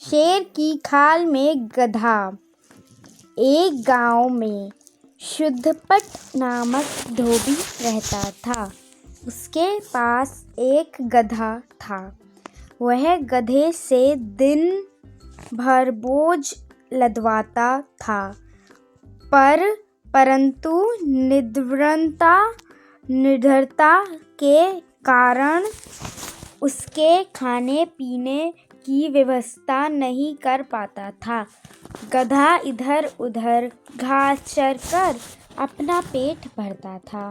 शेर की खाल में गधा। एक गांव में शुद्धपट नामक धोबी रहता था। उसके पास एक गधा था। वह गधे से दिन भर बोझ लदवाता था, परंतु निडरता के कारण उसके खाने पीने की व्यवस्था नहीं कर पाता था। गधा इधर उधर घास चरकर अपना पेट भरता था।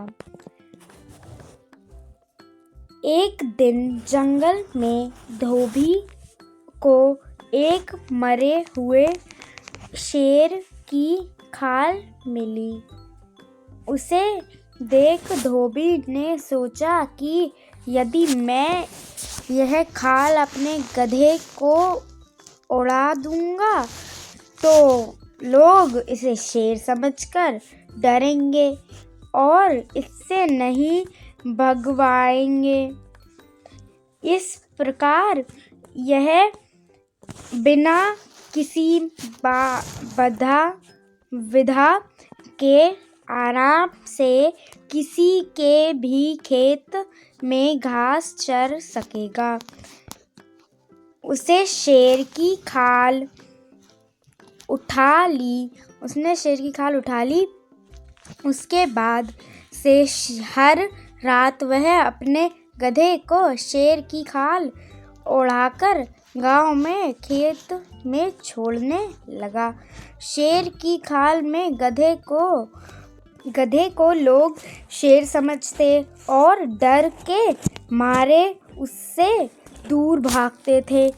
एक दिन जंगल में धोबी को एक मरे हुए शेर की खाल मिली। उसे देख धोबी ने सोचा कि यदि मैं यह खाल अपने गधे को उड़ा दूंगा तो लोग इसे शेर समझकर डरेंगे और इससे नहीं भगवाएंगे। इस प्रकार यह बिना किसी विधा के आराम से किसी के भी खेत में घास चर सकेगा। उसने शेर की खाल उठा ली। उसके बाद से हर रात वह अपने गधे को शेर की खाल ओढ़ाकर गांव में खेत में छोड़ने लगा। शेर की खाल में गधे को लोग शेर समझते और डर के मारे उससे दूर भागते थे।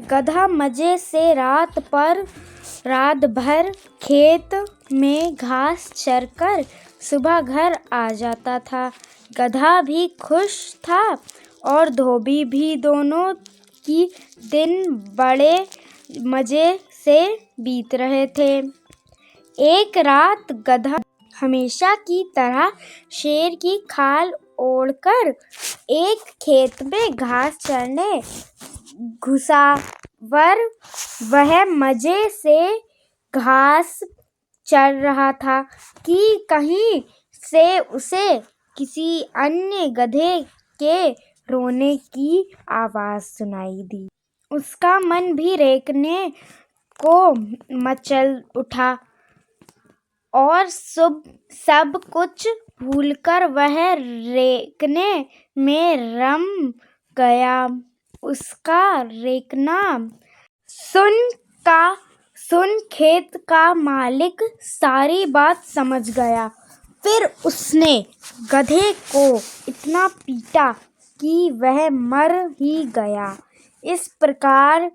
गधा मजे से रात भर खेत में घास चरकर सुबह घर आ जाता था। गधा भी खुश था और धोबी भी। दोनों की दिन बड़े मजे से बीत रहे थे। एक रात गधा हमेशा की तरह शेर की खाल ओढ़कर एक खेत में घास चरने घुसा। वह मजे से घास चर रहा था कि कहीं से उसे किसी अन्य गधे के रोने की आवाज सुनाई दी। उसका मन भी रेंगने को मचल उठा और सब कुछ भूलकर वह रेंगने में रम गया। उसका रेंगना सुन खेत का मालिक सारी बात समझ गया। फिर उसने गधे को इतना पीटा कि वह मर ही गया। इस प्रकार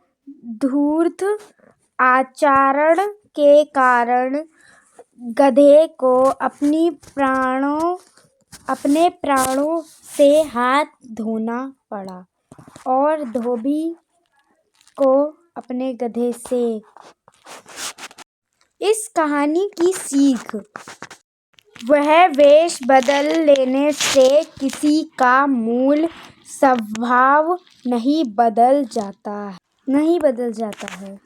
धूर्त आचरण के कारण गधे को अपने प्राणों से हाथ धोना पड़ा और धोबी को अपने गधे से। इस कहानी की सीख: वह वेश बदल लेने से किसी का मूल स्वभाव नहीं बदल जाता है।